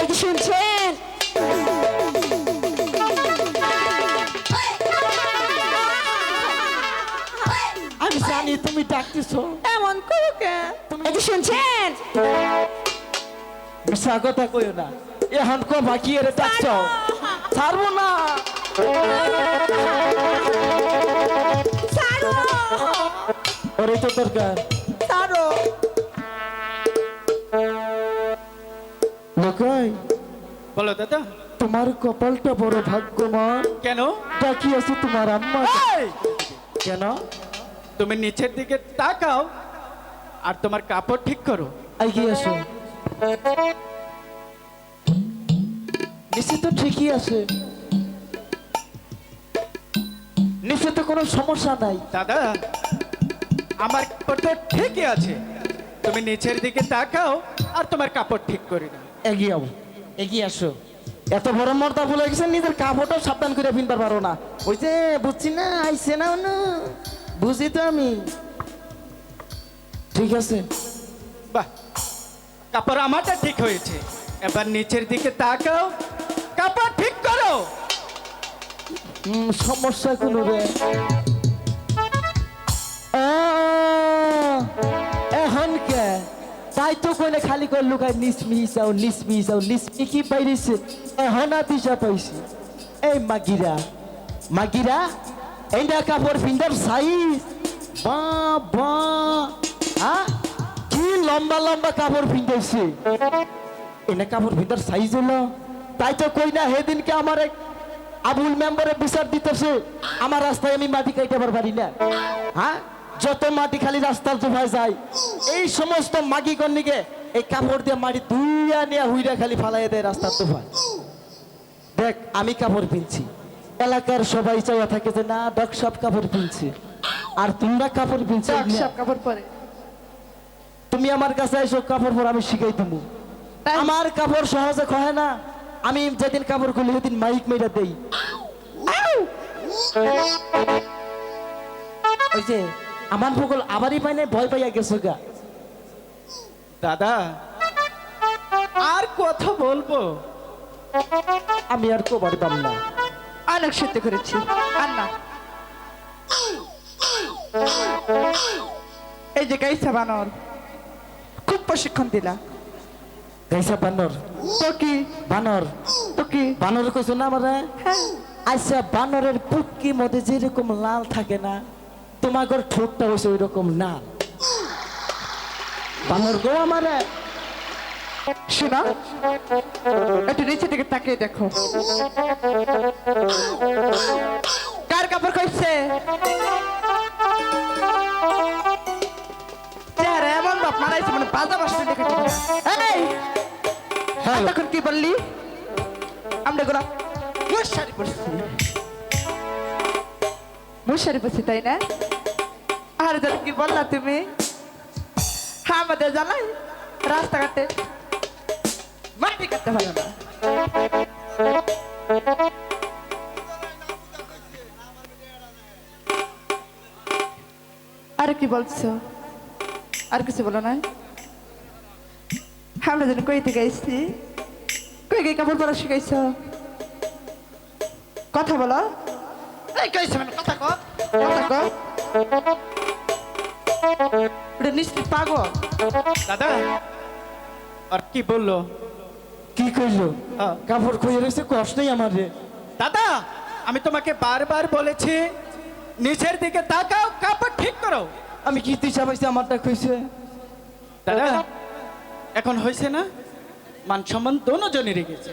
এই যে শুনছেন, আমি জানি তুমি ডাকতেছো, এমন করো কেন? এই যে শুনছেন, মিশা কথা কইও না। এখন কো বাকি এর ডাকছ, ছাড়বো না। ছাড়ো, ওরে তো দরকার। ছাড়ো। লোকাই, বলো দাদা। তোমার কপালটা বড় ভাগ্যবান। কেন? ডাকি আছে তোমার আম্মা। এই! কেন? তুমি নিচের দিকে তাকাও আর তোমার কাপড় ঠিক করো। এগিয়ে আসো। নিচে তো ঠিকই আছে, নিচে তো কোনো সমস্যা নাই। দাদা, আমার কাপড় তো ঠিকই আছে, তুমি নিচের দিকে তাকাও আর তোমার কাপড় ঠিক করে নাও। এগিয়ে আও, এগিয়ে আসো। এত বড় মর্দা ভুলে গেছেন, নিজের কাপড়টাও সাবধান করে ফিনবার পারো না। ওই যে বুঝছি না, আইসে না না, বুঝি তো আমি। ঠিক আছে, বাহ, কাপড় আমারটা ঠিক হয়েছে, এবার নিচের দিকে তাকাও, কাপড় ঠিক করো। সমস্যা কোনো রে। এখন কে তাই তো কইলে খালি কই লুকাই নিসমি চাও নিসমি চাও, নিসমি কি পাইছে? এখন দিশা পাইছি। এই মাগিরা, মাগিরা, এইটা কাপড় পিন্দার সাইজ, বাবা কি লম্বা লম্বা কাপড় পিন্দাইছে। এনে কাপড় পিন্দার সাইজ হলো, তাই তো কই না সেদিনকে আমার এক আবুল মেম্বারে বিচার দিতেছে আমার রাস্তায় আমি মাটি কাইটাবার পারি না। হ্যাঁ, যত মাটি খালি রাস্তার জোফায় যায়, এই সমস্ত মাগি কন্নিকে এই কাপড় দিয়ে মাটি ধুইয়া নিয়ে হুইরা খালি ফালাই দেয় রাস্তার জোফায়। দেখ, আমি কাপড় পিনছি, এলাকার সবাই চাইয়া থাকে যে না ডক সব কাপড় পিনছে, আর তোমরা কাপড় পিনছো সব কাপড় পরে তুমি আমার কাছে এসো, কাপড় পর আমি শিখাই তুমি। তাই? আমার কাপড় সহজে কহে না, আমি যেদিন কাপড় খুলি সেদিন মাইক মেরা দেই। ওই যে আমার ভূগোল আবারই পাই না, ভয় পাইয়া গেছো গা। দাদা, আর কথা বলবো? আমি আর কোবার পাম না। অনেক সত্যি করেছি, আর না। এই যে গাইসা বানর, খুব প্রশিক্ষণ দিলা। গাইসা বানর তো কি, বানর তো কি? বানর কইছো না আমারে? হ্যাঁ, আচ্ছা, বানরের পুটকি মধ্যে যেরকম লাল থাকে না, তোমার ঠোঁটটা হয়েছে ওই রকম লাল। বানর গো আমারে। শোনা, একটু নিচে দিকে তাকিয়ে দেখো, কার কাপড় কইছে? চেহারা এমন বাপ মারাইছে মানে বাজা বাসতে দেখে। এই, হ্যাঁ, তখন কি বললি? আমরা গোলা মশারি পড়ছি, মশারি পড়ছি, তাই না? আর যেন কি বললা তুমি? হ্যাঁ, আমাদের জানাই রাস্তাঘাটে মাটি কাটতে ভালো না। আর কি বলছো? আর কিছু বলো না? আমরা যেন কই থেকে এসছি, কই কই কাপড় পরা শিখাইছ? কথা বলো। এই কইছ মানে কথা কও, কথা কও। এটা নিশ্চিত পাগল। দাদা, আর কি বললো? কি কইলো? হ্যাঁ। কাপড় খুঁজে রয়েছে, কষ্ট নেই আমার রে। দাদা, আমি তোমাকে বারবার বলেছি নিচের দিকে তাকাও, কাপড় ঠিক করো। আমি কি দিশা পাইছি আমারটা কইছে? দাদা, এখন হয়েছে না? মান সম্মান দোনো জনে রেখেছে,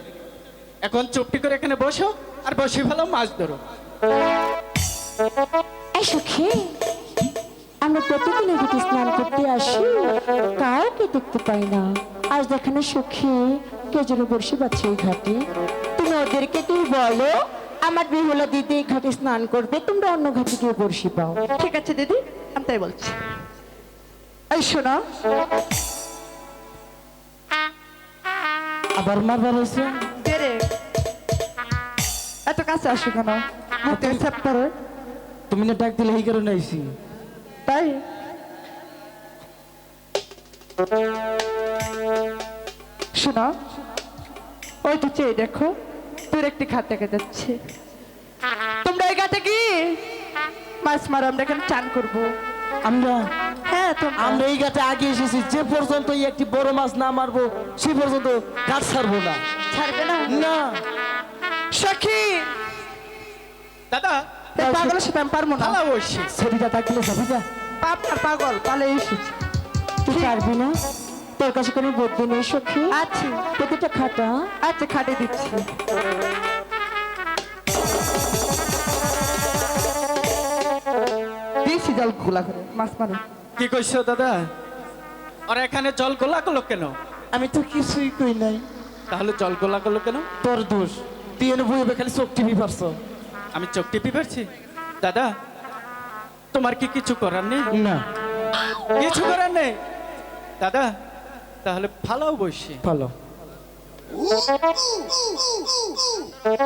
এখন চুপটি করে এখানে বসো আর বসে ভালো মাছ ধরো। এই সুখী, আমরা প্রতিদিন এদিকে স্নান করতে আসি, কাউকে দেখতে পাই না। আজ দেখানো সুখী কে যেন বসে পাচ্ছে এই ঘাটে। তুমি ওদেরকে কি বলো আমার বিহুলা দিদি এই ঘাটে স্নান করবে, তোমরা অন্য ঘাটে গিয়ে বসে পাও। ঠিক আছে দিদি, আমি তাই বলছি। এই শোনো, আবার মারবার হয়েছে? কে রে? এত কাছে আসো কেন? মুখে সেপ্টারে তুমি না ডাক দিলে এই কারণে আইছি। তাই শোনো, ওই তো চেয়ে দেখো তোর একটি ঘাট দেখা যাচ্ছে। তোমরা এই ঘাটে কি মাছ মারো, আমরা এখানে চান করবো। আমরা হ্যাঁ তোমরা আমরা এই ঘাটে আগে এসেছি, যে পর্যন্ত এই একটি বড় মাছ না মারবো সে পর্যন্ত ঘাট ছাড়বো না। ছাড়বে না? না সখী, দাদা এই পাগলের সাথে আমি পারবো না। ভালো বসে সেদিটা থাকলে যাবি না। আপনার পাগল পালে এসেছে। তুই পারবি না? তোর কাছে কোনো বুদ্ধি নেই সখী? আচ্ছা প্রতিটা খাটা আচ্ছা খাটে দিচ্ছি। দিয়েছি জল খোলা করে মাছ মারো। কি কইছো দাদা? আর এখানে জল গোলা গেল কেন? আমি তো কিছুই কই নাই। তাহলে জল গোলা গেল কেন? তোর দোষ, তুই এনে বইবে খালি চোখ টিপি পারছ। আমি চোখ টিপি পারছি? দাদা তোমার কি কিছু করার নেই? না কিছু করার নেই দাদা, তাহলে ভালো বসে। ভালো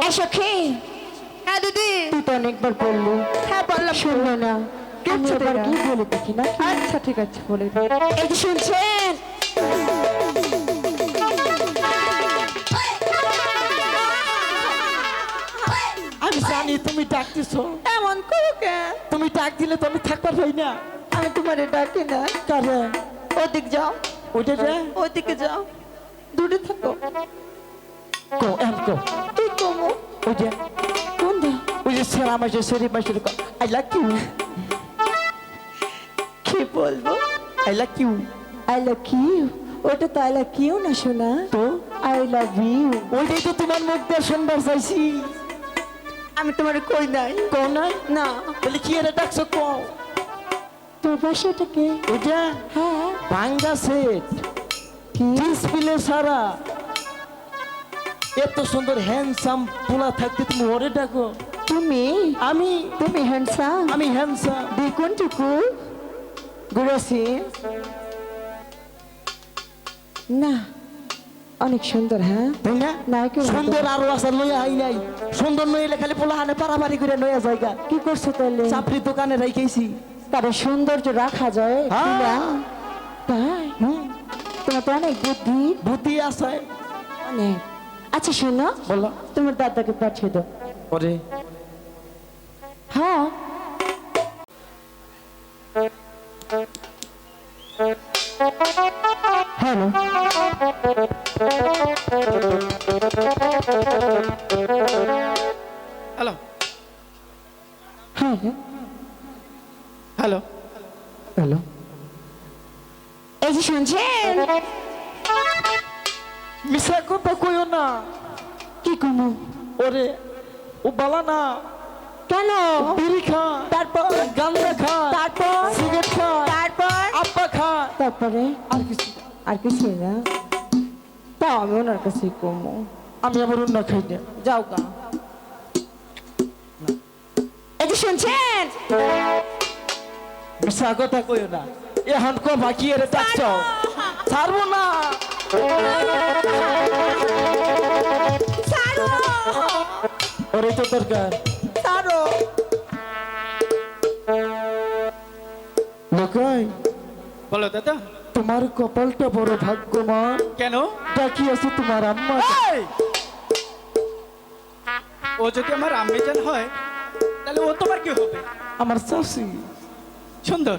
এ সখী, হ্যাঁ দিদি। তুই তো অনেকবার বললি, হ্যাঁ বললাম। শুনলো না। আমি কিচ্ছু এবার না। কি বলে দেখি না। আচ্ছা ঠিক আছে বলে দিই। এই যে শুনছেন, আমি জানি তুমি ডাকতেছ, এমন করো কেন? তুমি ডাক দিলে তো আমি থাকবার পাই না। আমি তোমারে ডাকি না। কারে ওদিক যাও, ওইটা রে ওইদিকে যাও, দূরে থাকো। কো এম কো কি কমো? ওইটা কোনটা? ওই যে সেরা মাসে সেরি মাসে আই লাইক ইউ, কি বলবো? I like you. I love you. ওটা তো আই লাভ ইউ না শোনা, তো আই লাভ ইউ। ওইটাই তো তোমার মুখ দিয়ে শুনবার চাইছি। আমি তোমারে কই নাই। কও না না বলে কি এর ডাকছো কও। তোর বাসাটাকে? ওইটা হ্যাঁ। ভাঙ্গা সেট কি? ডিসপ্লে সারা, এত সুন্দর হ্যান্ডসাম পোলা থাকতে তুমি ওরে ডাকো। তুমি? আমি তুমি হ্যান্ডসাম? আমি হ্যান্ডসাম। দেখুন টুকু গুরসি না, অনেক সুন্দর। হ্যাঁ তাই না? নায়কের মতো। সুন্দর আরো আছে লইয়া আই নাই, সুন্দর নইলে খালি পোলা হানে পারাপারি করে নয়া জায়গা কি করছো তাহলে? চাপড়ি দোকানে রাইকেছি। তার সৌন্দর্য রাখা যায় হ্যাঁ। না? তাই? তোমার তো অনেক বুদ্ধি, বুদ্ধি আছে। অনেক। আচ্ছা শোনো, বলো তোমার দাদাকে পাঠিয়ে দাও। ওরে হ্যাঁ। হ্যালো, হ্যালো হ্যাঁ হ্যালো হ্যালো এই যে শুনছেন, মিশা কথা কইও না। কি করবো? ওরে ও বালা না, কেন? বিড়ি খা, তারপর? গান্দা খা, তারপর? সিগারেট খা, তারপর? আব্বা খা, তারপরে আর কিছু না। আর কিছু না? তাও আমি ওনার কাছে কমো। আমি আবার অন্য খাই না। যাও গা। এই যে শুনছেন, মিশা কথা কইও না। এখন কো বাকি এর ডাকছ ছাড়বো না। ওরে তো দরকার ছাড়ো। লোকাই, বলো দাদা। তোমার কপালটা বড় ভাগ্যমান, কেন? ডাকি আছে তোমার আম্মা। এই! ও যদি আমার আম্মিজান হয় তাহলে ও তোমার কি হবে? আমার চাষি। সুন্দর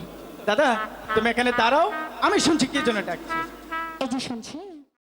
দাদা, তুমি এখানে দাঁড়াও, আমি শুনছি কি জন্য ডাকছি। এই যে শুনছেন,